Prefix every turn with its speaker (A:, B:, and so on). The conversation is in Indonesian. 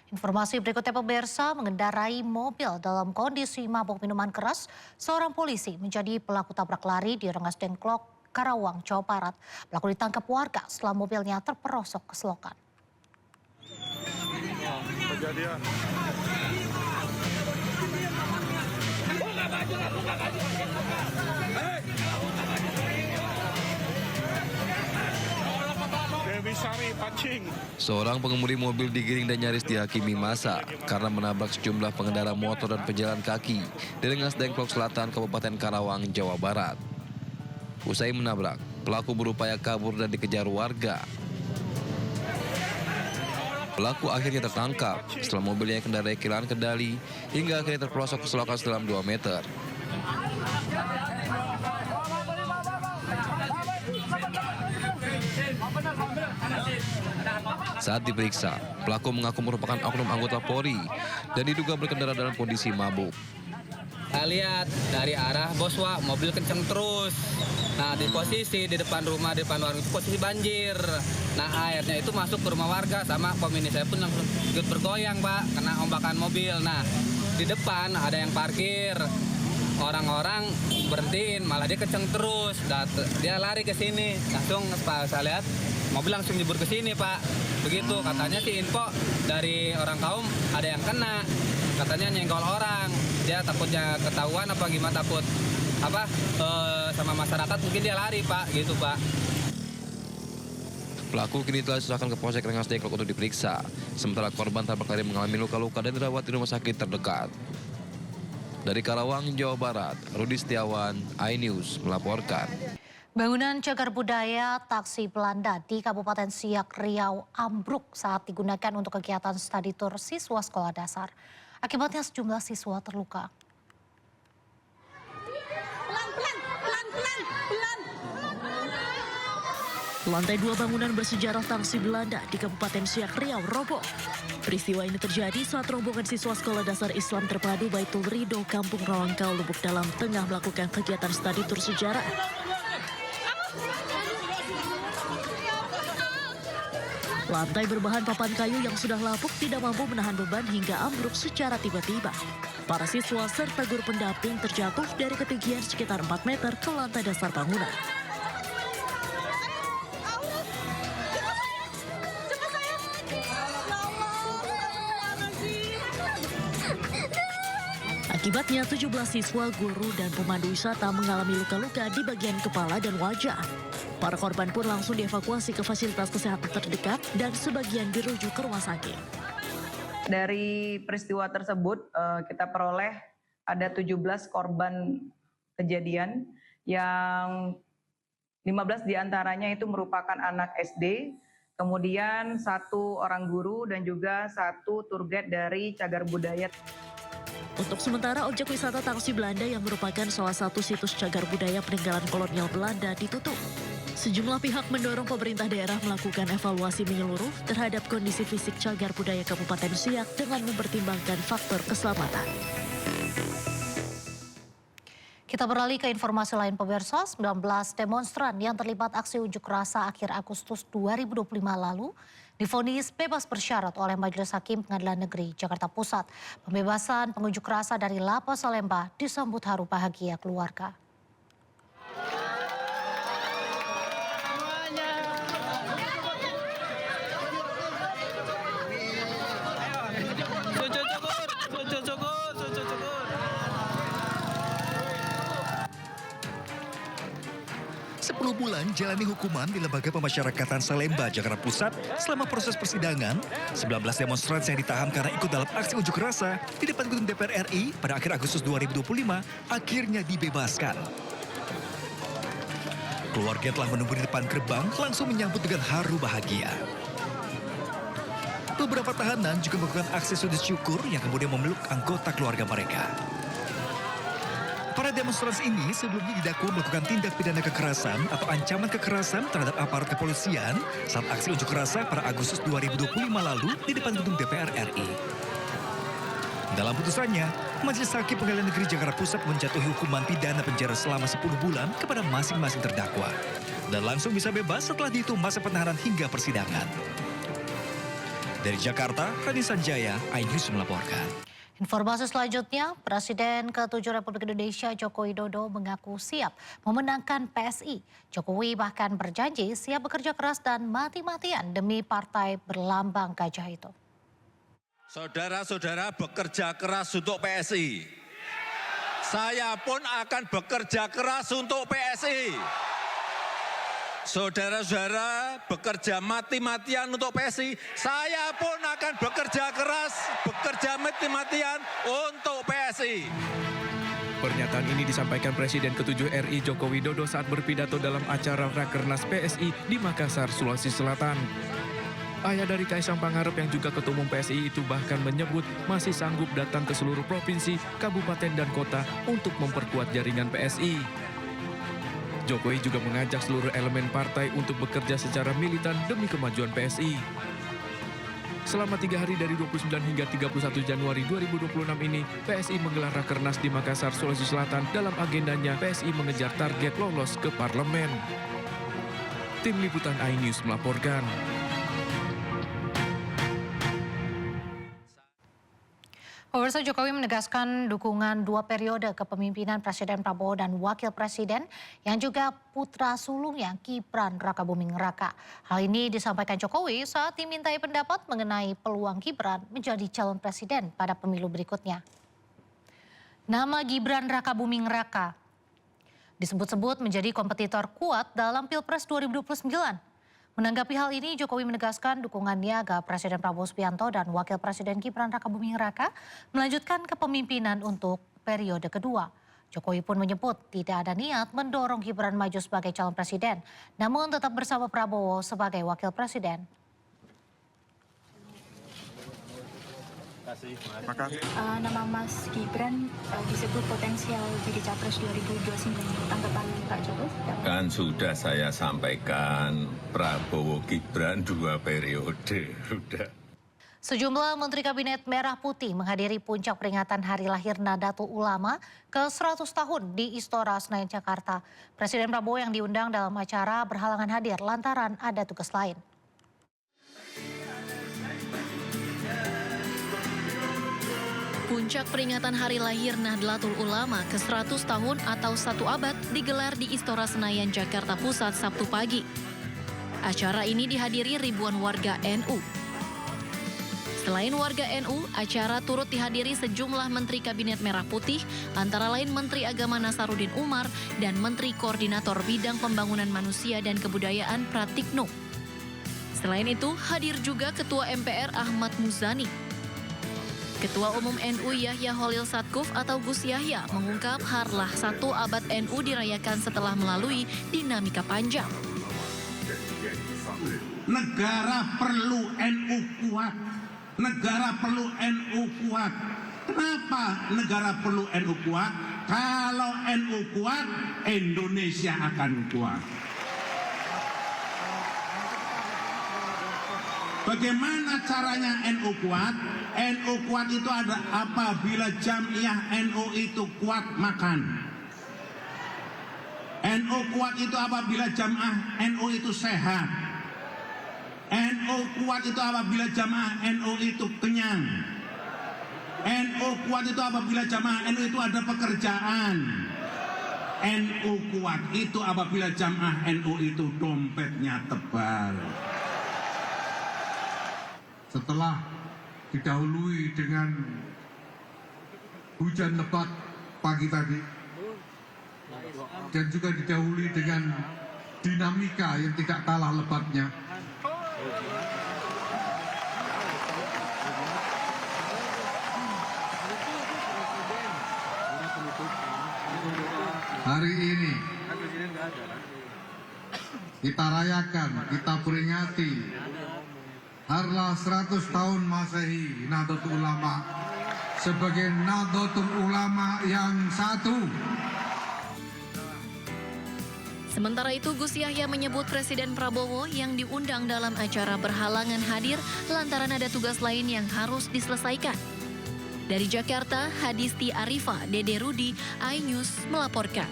A: Informasi berikutnya pemirsa, mengendarai mobil dalam kondisi mabuk minuman keras, seorang polisi menjadi pelaku tabrak lari di Rengas Dengklok, Karawang, Jawa Barat. Pelaku ditangkap warga setelah mobilnya terperosok ke selokan.
B: Kejadian.
C: Seorang pengemudi mobil digiring dan nyaris dihakimi massa karena menabrak sejumlah pengendara motor dan pejalan kaki di Rengas Dengklok Selatan, Kabupaten Karawang, Jawa Barat. Usai menabrak, pelaku berupaya kabur dan dikejar warga. Pelaku akhirnya tertangkap setelah mobilnya kendarai kehilangan kendali hingga akhirnya terperosok ke selokan sedalam 2 meter. Saat diperiksa, pelaku mengaku merupakan oknum anggota Polri dan diduga berkendara dalam kondisi mabuk.
D: Saya lihat dari arah Boswa, mobil kenceng terus. Nah, di posisi di depan rumah, di depan warung itu posisi banjir. Nah, airnya itu masuk ke rumah warga, sama pemilik saya pun langsung ikut bergoyang, Pak, kena ombakan mobil. Nah, di depan ada yang parkir. Orang-orang berhentiin, malah dia kenceng terus. Dia lari ke sini. Langsung pas saya lihat, mobil langsung nyebur ke sini, Pak. Begitu, katanya sih info dari orang kaum ada yang kena. Katanya nyenggol orang. Dia takutnya ketahuan apa gimana, takut sama masyarakat, mungkin dia lari, Pak, gitu, Pak.
C: Pelaku kini telah diserahkan ke Polsek Rengas Dengklok untuk diperiksa. Sementara korban tabrak lari mengalami luka-luka dan dirawat di rumah sakit terdekat. Dari Karawang, Jawa Barat, Rudi Setiawan, iNews melaporkan.
A: Bangunan cagar budaya taksi Belanda di Kabupaten Siak, Riau ambruk saat digunakan untuk kegiatan study tour siswa sekolah dasar. Akibatnya sejumlah siswa terluka. Lantai 2 bangunan bersejarah taksi Belanda di Kabupaten Siak, Riau roboh. Peristiwa ini terjadi saat rombongan siswa sekolah dasar Islam terpadu Baitul Ridho, Kampung Rawangkau, Lubuk Dalam tengah melakukan kegiatan study tour sejarah. Lantai berbahan papan kayu yang sudah lapuk tidak mampu menahan beban hingga ambruk secara tiba-tiba. Para siswa serta guru pendamping terjatuh dari ketinggian sekitar 4 meter ke lantai dasar bangunan. Akibatnya 17 siswa, guru, dan pemandu wisata mengalami luka-luka di bagian kepala dan wajah. Para korban pun langsung dievakuasi ke fasilitas kesehatan terdekat dan sebagian dirujuk ke rumah sakit.
E: Dari peristiwa tersebut kita peroleh ada 17 korban kejadian yang 15 diantaranya itu merupakan anak SD, kemudian 1 orang guru dan juga 1 tour guide dari cagar budaya.
A: Untuk sementara, objek wisata taksi Belanda yang merupakan salah satu situs cagar budaya peninggalan kolonial Belanda ditutup. Sejumlah pihak mendorong pemerintah daerah melakukan evaluasi menyeluruh terhadap kondisi fisik cagar budaya Kabupaten Siak dengan mempertimbangkan faktor keselamatan. Kita beralih ke informasi lain pemirsa, 19 demonstran yang terlibat aksi unjuk rasa akhir Agustus 2025 lalu divonis bebas bersyarat oleh Majelis Hakim Pengadilan Negeri Jakarta Pusat. Pembebasan pengunjuk rasa dari Lapas Salemba disambut haru bahagia keluarga.
F: Bulan jalani hukuman di Lembaga Pemasyarakatan Salemba, Jakarta Pusat. Selama proses persidangan, 19 demonstran yang ditahan karena ikut dalam aksi unjuk rasa di depan gedung DPR RI pada akhir Agustus 2025 akhirnya dibebaskan. Keluarga telah menunggu di depan gerbang langsung menyambut dengan haru bahagia. Beberapa tahanan juga melakukan aksi sujud syukur yang kemudian memeluk anggota keluarga mereka. Para demonstran ini sebelumnya didakwa melakukan tindak pidana kekerasan atau ancaman kekerasan terhadap aparat kepolisian saat aksi unjuk rasa pada Agustus 2025 lalu di depan gedung DPR RI. Dalam putusannya, Majelis Hakim Pengadilan Negeri Jakarta Pusat menjatuhi hukuman pidana penjara selama 10 bulan kepada masing-masing terdakwa dan langsung bisa bebas setelah dihitung masa penahanan hingga persidangan. Dari Jakarta, Rani Sanjaya, iNews melaporkan.
A: Informasi selanjutnya, Presiden ke-7 Republik Indonesia Joko Widodo mengaku siap memenangkan PSI. Jokowi bahkan berjanji siap bekerja keras dan mati-matian demi partai berlambang gajah itu.
B: Saudara-saudara bekerja keras untuk PSI. Saya pun akan bekerja keras untuk PSI. Saudara-saudara bekerja mati-matian untuk PSI, saya pun akan bekerja keras, bekerja mati-matian untuk PSI.
G: Pernyataan ini disampaikan Presiden ke-7 RI Joko Widodo saat berpidato dalam acara Rakernas PSI di Makassar, Sulawesi Selatan. Ayah dari Kaisang Pangarep yang juga Ketua Umum PSI itu bahkan menyebut masih sanggup datang ke seluruh provinsi, kabupaten, dan kota untuk memperkuat jaringan PSI. Jokowi juga mengajak seluruh elemen partai untuk bekerja secara militan demi kemajuan PSI. Selama 3 hari dari 29 hingga 31 Januari 2026 ini, PSI menggelar Rakernas di Makassar, Sulawesi Selatan dalam agendanya PSI mengejar target lolos ke parlemen. Tim Liputan iNews melaporkan.
A: Pemirsa, Jokowi menegaskan dukungan 2 periode kepemimpinan Presiden Prabowo dan Wakil Presiden yang juga putra sulungnya Gibran Rakabuming Raka. Hal ini disampaikan Jokowi saat dimintai pendapat mengenai peluang Gibran menjadi calon presiden pada pemilu berikutnya. Nama Gibran Rakabuming Raka disebut-sebut menjadi kompetitor kuat dalam Pilpres 2029. Menanggapi hal ini, Jokowi menegaskan dukungannya agar Presiden Prabowo Subianto dan Wakil Presiden Gibran Rakabuming Raka melanjutkan kepemimpinan untuk periode kedua. Jokowi pun menyebut tidak ada niat mendorong Gibran maju sebagai calon presiden, namun tetap bersama Prabowo sebagai wakil presiden.
H: Nama Mas Gibran disebut potensial jadi capres 2029. Tanggapan Pak Jokowi?
I: Kan sudah saya sampaikan, Prabowo Gibran 2 periode. Sudah.
A: Sejumlah Menteri Kabinet Merah Putih menghadiri puncak peringatan Hari Lahir Nahdlatul Ulama ke-100 tahun di Istora Senayan, Jakarta. Presiden Prabowo yang diundang dalam acara berhalangan hadir lantaran ada tugas lain. Puncak peringatan Hari Lahir Nahdlatul Ulama ke-100 tahun atau 1 abad digelar di Istora Senayan, Jakarta Pusat Sabtu pagi. Acara ini dihadiri ribuan warga NU. Selain warga NU, acara turut dihadiri sejumlah Menteri Kabinet Merah Putih, antara lain Menteri Agama Nasaruddin Umar dan Menteri Koordinator Bidang Pembangunan Manusia dan Kebudayaan Pratikno. Selain itu, hadir juga Ketua MPR Ahmad Muzani. Ketua Umum NU Yahya Holil Satkuf atau Gus Yahya mengungkap harlah 1 abad NU dirayakan setelah melalui dinamika panjang.
J: Negara perlu NU kuat. Negara perlu NU kuat. Kenapa negara perlu NU kuat? Kalau NU kuat, Indonesia akan kuat. Bagaimana caranya NU kuat? NU kuat itu ada apabila jamiah NU itu kuat makan. NU kuat itu apabila jamaah NU itu sehat. NU kuat itu apabila jamaah NU itu kenyang. NU kuat itu apabila jamaah NU itu ada pekerjaan. NU kuat itu apabila jamaah NU itu dompetnya tebal.
K: Setelah didahului dengan hujan lebat pagi tadi dan juga didahului dengan dinamika yang tidak kalah lebatnya, hari ini kita rayakan, kita peringati harlah 100 tahun Masehi Nahdlatul Ulama sebagai Nahdlatul Ulama yang satu.
A: Sementara itu, Gus Yahya menyebut Presiden Prabowo yang diundang dalam acara berhalangan hadir lantaran ada tugas lain yang harus diselesaikan. Dari Jakarta, Hadisti Arifa, Dede Rudi, iNews melaporkan.